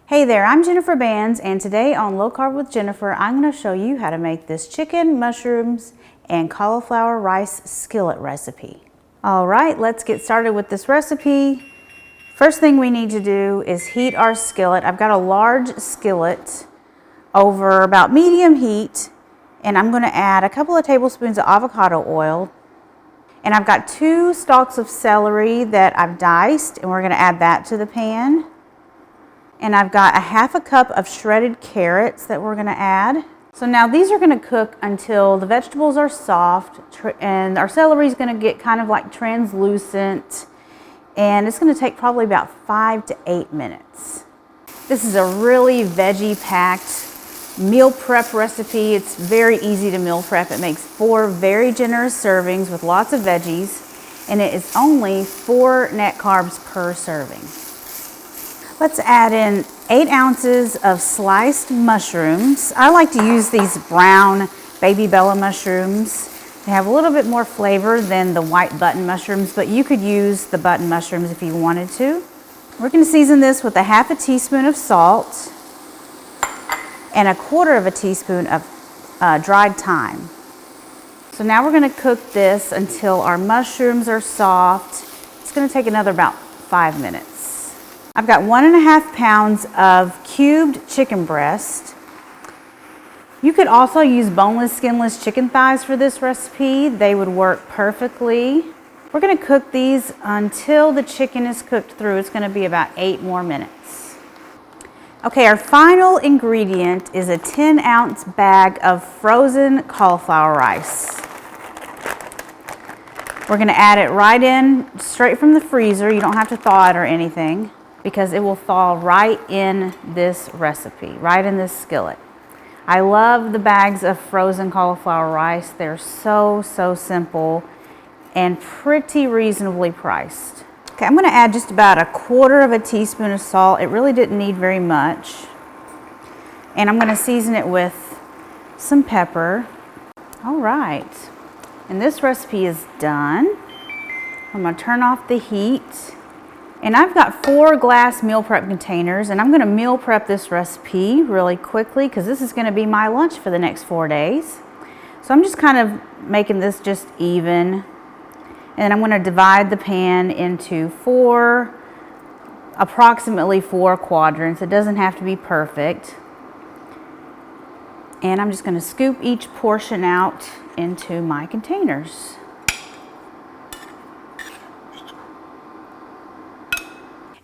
Hey there, I'm Jennifer Bands, and today on Low Carb with Jennifer, I'm going to show you how to make this chicken, mushrooms, and cauliflower rice skillet recipe. All right, let's get started with this recipe. First thing we need to do is heat our skillet. I've got a large skillet over about medium heat, and I'm going to add a couple of tablespoons of avocado oil. And I've got 2 stalks of celery that I've diced, and we're going to add that to the pan. And I've got a half a cup of shredded carrots that we're going to add. So now these are going to cook until the vegetables are soft and our celery is going to get kind of like translucent, and it's going to take probably about 5 to 8 minutes. This is a really veggie packed meal prep recipe. It's very easy to meal prep. It makes 4 very generous servings with lots of veggies, and it is only 4 net carbs per serving. Let's add in 8 ounces of sliced mushrooms. I like to use these brown baby Bella mushrooms. They have a little bit more flavor than the white button mushrooms, but you could use the button mushrooms if you wanted to. We're going to season this with a half a teaspoon of salt and a quarter of a teaspoon of dried thyme. So now we're going to cook this until our mushrooms are soft. It's going to take another about 5 minutes. I've got 1.5 pounds of cubed chicken breast. You could also use boneless, skinless chicken thighs for this recipe. They would work perfectly. We're going to cook these until the chicken is cooked through. It's going to be about 8 more minutes. Okay, our final ingredient is a 10-ounce bag of frozen cauliflower rice. We're going to add it right in, straight from the freezer. You don't have to thaw it or anything, because it will thaw right in this recipe, right in this skillet. I love the bags of frozen cauliflower rice. They're so simple and pretty reasonably priced. Okay, I'm gonna add just about a quarter of a teaspoon of salt. It really didn't need very much. And I'm gonna season it with some pepper. All right, and this recipe is done. I'm gonna turn off the heat. And I've got 4 glass meal prep containers, and I'm going to meal prep this recipe really quickly because this is going to be my lunch for the next 4 days. So I'm just kind of making this just even, and I'm going to divide the pan into approximately 4 quadrants. It doesn't have to be perfect. And I'm just going to scoop each portion out into my containers.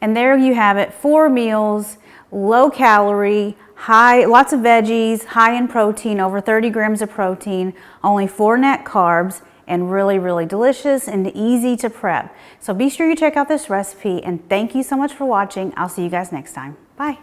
And there you have it, 4 meals, low calorie, lots of veggies, high in protein, over 30 grams of protein, only 4 net carbs, and really delicious and easy to prep. So be sure you check out this recipe, and thank you so much for watching. I'll see you guys next time. Bye.